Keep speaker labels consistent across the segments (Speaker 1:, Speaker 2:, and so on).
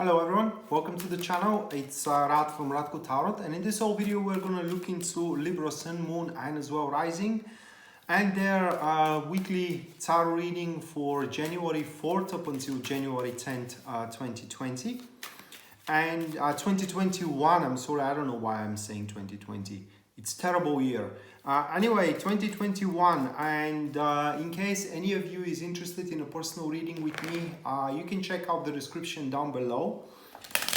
Speaker 1: Hello everyone, welcome to the channel. It's Rad from Radko Tarot, and in this whole video we're going to look into Libra Sun, Moon and as well Rising and their weekly tarot reading for January 4th up until January 10th, 2020 and 2021. I'm sorry, I don't know why I'm saying 2020. It's a terrible year. Anyway, 2021, and in case any of you is interested in a personal reading with me, you can check out the description down below.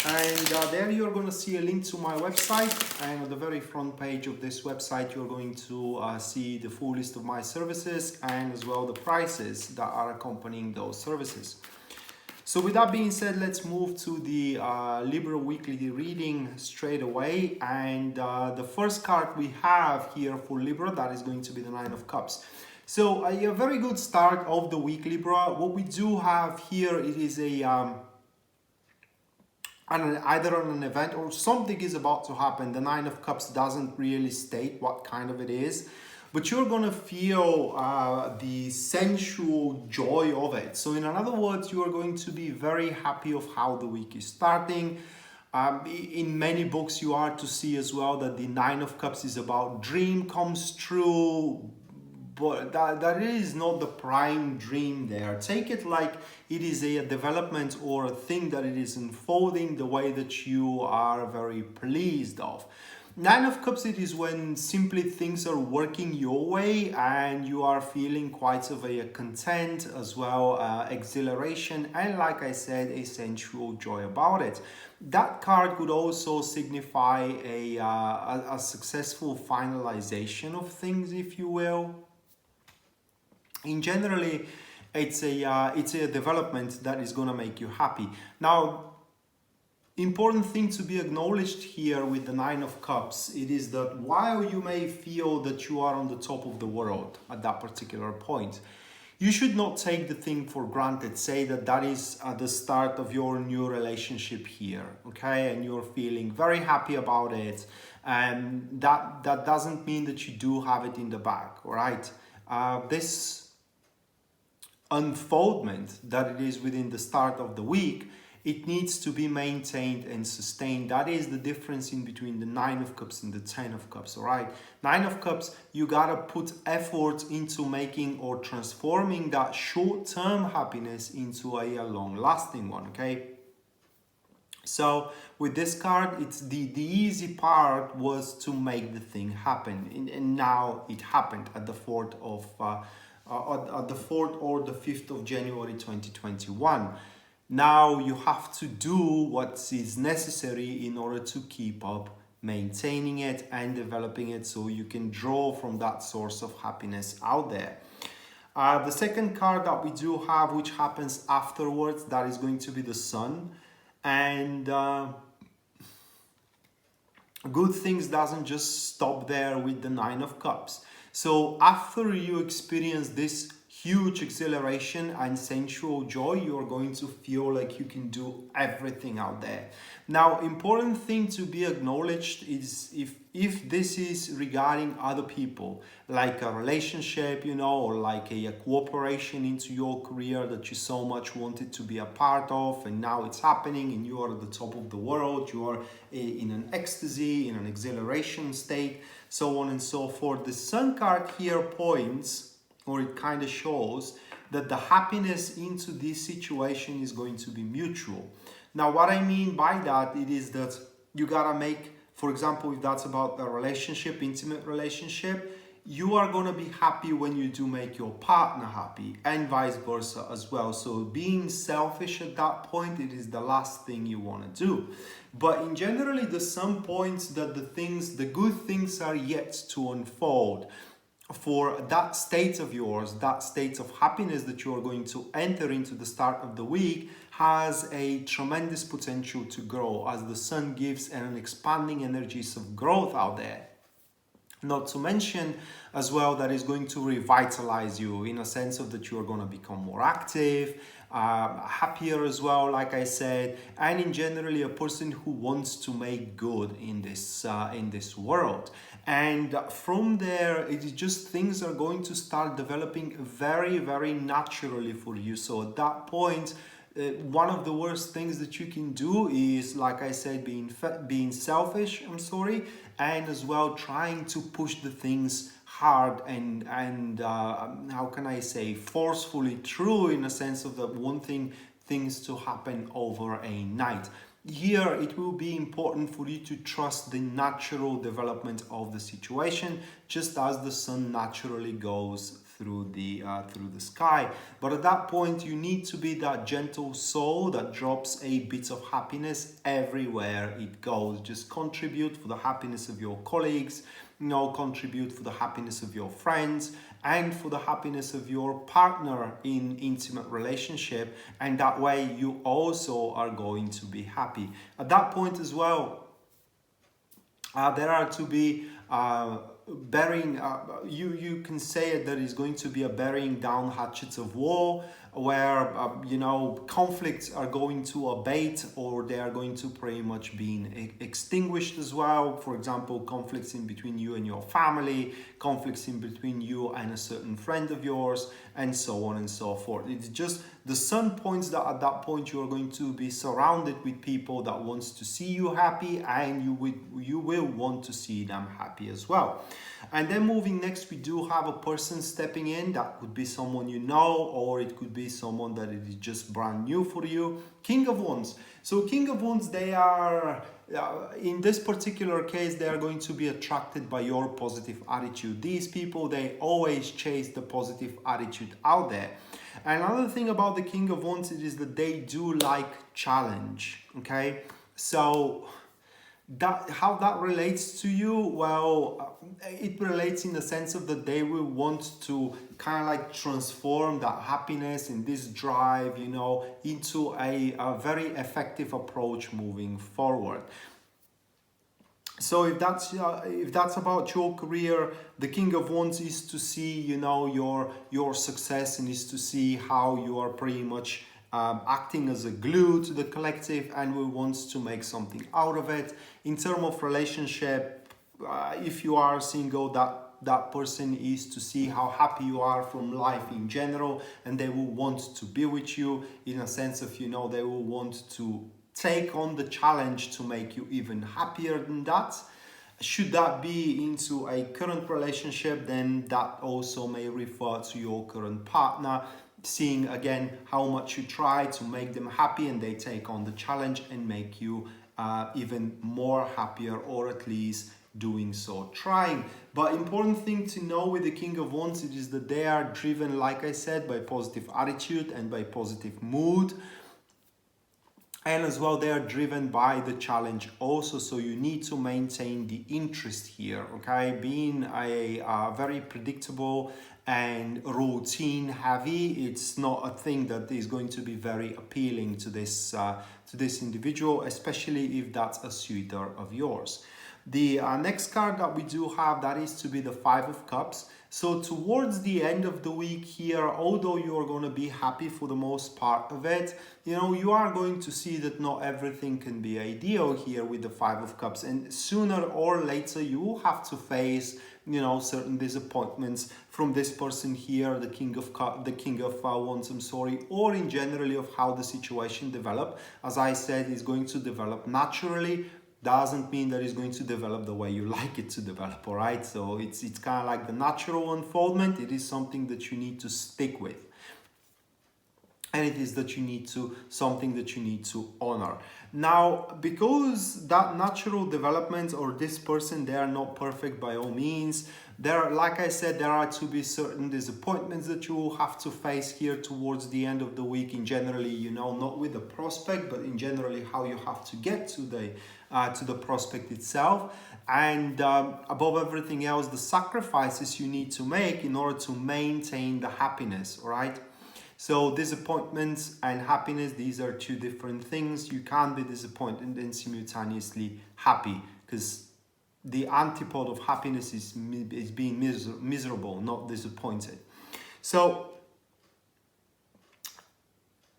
Speaker 1: And there you're going to see a link to my website, and on the very front page of this website you're going to see the full list of my services and as well the prices that are accompanying those services. So with that being said, let's move to the Libra weekly reading straight away. And the first card we have here for Libra, that is going to be the Nine of Cups. So a very good start of the week, Libra. What we do have here, it is a either on an event or something is about to happen. The Nine of Cups doesn't really state what kind of it is, but you're gonna feel the sensual joy of it. So in other words, you are going to be very happy of how the week is starting. In many books you are to see as well that the Nine of Cups is about dream comes true, but that is not the prime dream there. Take it like it is a development or a thing that it is unfolding the way that you are very pleased of. Nine of Cups, it is when simply things are working your way and you are feeling quite of a content as well, exhilaration, and like I said, a sensual joy about it. That card could also signify a successful finalization of things, if you will. In generally, it's a development that is going to make you happy. Now, important thing to be acknowledged here with the Nine of Cups, it is that while you may feel that you are on the top of the world at that particular point, you should not take the thing for granted. Say that that is at the start of your new relationship here, okay? And you're feeling very happy about it. And that doesn't mean that you do have it in the bag, all right? This unfoldment that it is within the start of the week, it needs to be maintained and sustained. That is the difference in between the Nine of Cups and the Ten of Cups, all right? Nine of Cups, you gotta put effort into making or transforming that short-term happiness into a long-lasting one, okay? So with this card, it's the easy part was to make the thing happen, and now it happened at the 4th of at the 4th or the 5th of January 2021. Now you have to do what is necessary in order to keep up maintaining it and developing it so you can draw from that source of happiness out there. The second card that we do have, which happens afterwards, that is going to be the Sun. And good things doesn't just stop there with the Nine of Cups. So after you experience this huge exhilaration and sensual joy, you're going to feel like you can do everything out there. Now, important thing to be acknowledged is if this is regarding other people, like a relationship, you know, or like a cooperation into your career that you so much wanted to be a part of, and now it's happening and you are at the top of the world, you are in an ecstasy, in an exhilaration state, so on and so forth. The Sun card here points, or it kind of shows, that the happiness into this situation is going to be mutual. Now, what I mean by that, it is that you gotta make, for example, if that's about a relationship, intimate relationship, you are gonna be happy when you do make your partner happy, and vice versa as well. So being selfish at that point, it is the last thing you wanna do. But in generally, the Sun points that the good things are yet to unfold. For that state of yours, that state of happiness that you are going to enter into the start of the week has a tremendous potential to grow, as the Sun gives an expanding energies of growth out there. Not to mention as well that is going to revitalize you in a sense of that you are going to become more active, happier as well, like I said, and in generally a person who wants to make good in this world. And from there, it is just things are going to start developing very, very naturally for you. So at that point, one of the worst things that you can do is, like I said, being selfish, I'm sorry, and as well trying to push the things hard and how can I say, forcefully through, in a sense of that wanting things to happen over a night. Here it will be important for you to trust the natural development of the situation, just as the sun naturally goes through the sky. But at that point, you need to be that gentle soul that drops a bit of happiness everywhere it goes. Just contribute for the happiness of your colleagues, contribute for the happiness of your friends and for the happiness of your partner in intimate relationship, and that way you also are going to be happy. At that point as well, there are to be burying, you can say it, there is going to be a burying down hatchets of war, where conflicts are going to abate, or they are going to pretty much be extinguished as well. For example, conflicts in between you and your family, conflicts in between you and a certain friend of yours, and so on and so forth. It's just the sun points that at that point you are going to be surrounded with people that wants to see you happy, and you will want to see them happy as well. And then moving next, we do have a person stepping in. That could be someone you know, or it could be someone that is just brand new for you. King of Wands. So King of Wands, they are, in this particular case, they are going to be attracted by your positive attitude. These people, they always chase the positive attitude out there. And another thing about the King of Wands is that they do like challenge, okay? So how that relates to you, well, it relates in the sense of that they will want to kind of like transform that happiness and this drive, into a very effective approach moving forward. So if that's about your career, the King of Wands is to see, your success, and is to see how you are pretty much acting as a glue to the collective, and we want to make something out of it. In terms of relationship, if you are single, that person is to see how happy you are from life in general, and they will want to be with you in a sense of, they will want to take on the challenge to make you even happier than that. Should that be into a current relationship, then that also may refer to your current partner, seeing again how much you try to make them happy, and they take on the challenge and make you even more happier, or at least doing so, trying. But important thing to know with the King of Wands is that they are driven, like I said, by positive attitude and by positive mood. And as well, they are driven by the challenge also. So you need to maintain the interest here, okay? Being a very predictable and routine heavy, it's not a thing that is going to be very appealing to this individual, especially if that's a suitor of yours. The next card that we do have, that is to be the Five of Cups. So towards the end of the week here, although you are going to be happy for the most part of it, you are going to see that not everything can be ideal here with the Five of Cups. And sooner or later, you will have to face, certain disappointments from this person here, the King of Wands, I'm sorry, or in generally of how the situation develop. As I said, is going to develop naturally. Doesn't mean that it's going to develop the way you like it to develop, all right? So it's kind of like the natural unfoldment. It is something that you need to stick with. And it is something that you need to honor. Now, because that natural development, or this person, they are not perfect by all means. Like I said, there are to be certain disappointments that you will have to face here towards the end of the week. In generally, not with the prospect, but in generally how you have to get to the prospect itself. And above everything else, the sacrifices you need to make in order to maintain the happiness, all right? So disappointments and happiness, these are two different things. You can't be disappointed and simultaneously happy, because the antipode of happiness is being miserable, not disappointed. So,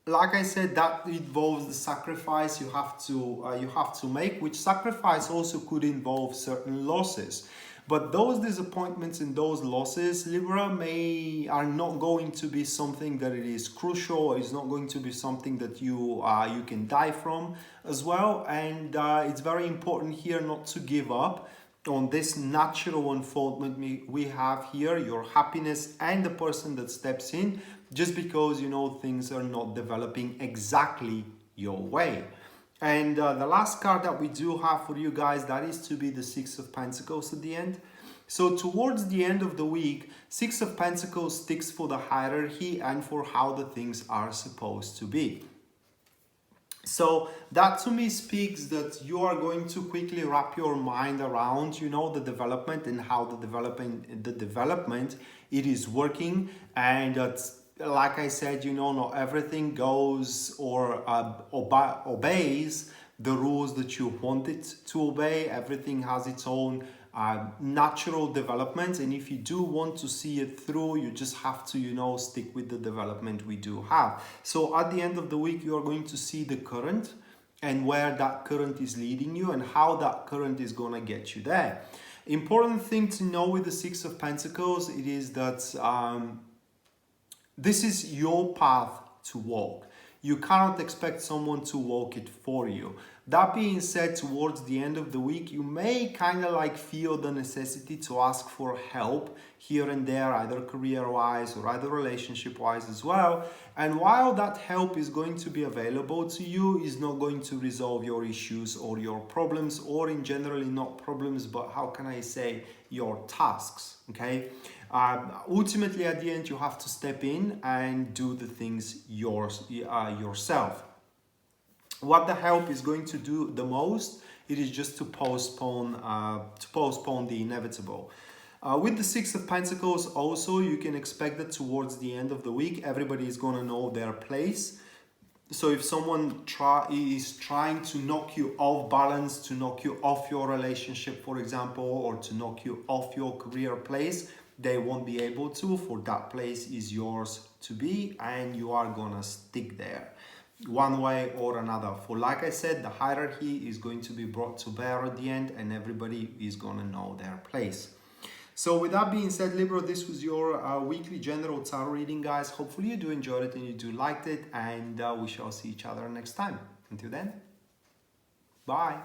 Speaker 1: like I said, that involves the sacrifice you have to make, which sacrifice also could involve certain losses. But those disappointments and those losses, Libra, are not going to be something that it is crucial. It's not going to be something that you can die from as well. And it's very important here not to give up on this natural unfoldment we have here, your happiness and the person that steps in, just because things are not developing exactly your way. And the last card that we do have for you guys, that is to be the Six of Pentacles at the end. So towards the end of the week, Six of Pentacles sticks for the hierarchy and for how the things are supposed to be. So that to me speaks that you are going to quickly wrap your mind around, the development and how the development it is working. And that's, like I said, not everything goes or obeys the rules that you want it to obey. Everything has its own natural development, and if you do want to see it through, you just have to stick with the development we do have. So at the end of the week, you are going to see the current and where that current is leading you and how that current is going to get you there. Important thing to know with the Six of Pentacles, it is that this is your path to walk. You cannot expect someone to walk it for you. That being said, towards the end of the week, you may kind of like feel the necessity to ask for help here and there, either career-wise or either relationship-wise as well. And while that help is going to be available to you, is not going to resolve your issues or your problems, or in generally not problems, but how can I say, your tasks, okay? Ultimately, at the end, you have to step in and do the things yourself. What the help is going to do the most, it is just to postpone the inevitable. With the Six of Pentacles also, you can expect that towards the end of the week, everybody is going to know their place. So if someone is trying to knock you off balance, to knock you off your relationship, for example, or to knock you off your career place, they won't be able to, for that place is yours to be, and you are gonna stick there one way or another. For, like I said, the hierarchy is going to be brought to bear at the end, and everybody is gonna know their place. So with that being said, Libra, this was your weekly general tarot reading, guys. Hopefully you do enjoy it and you do liked it, and we shall see each other next time. Until then, bye.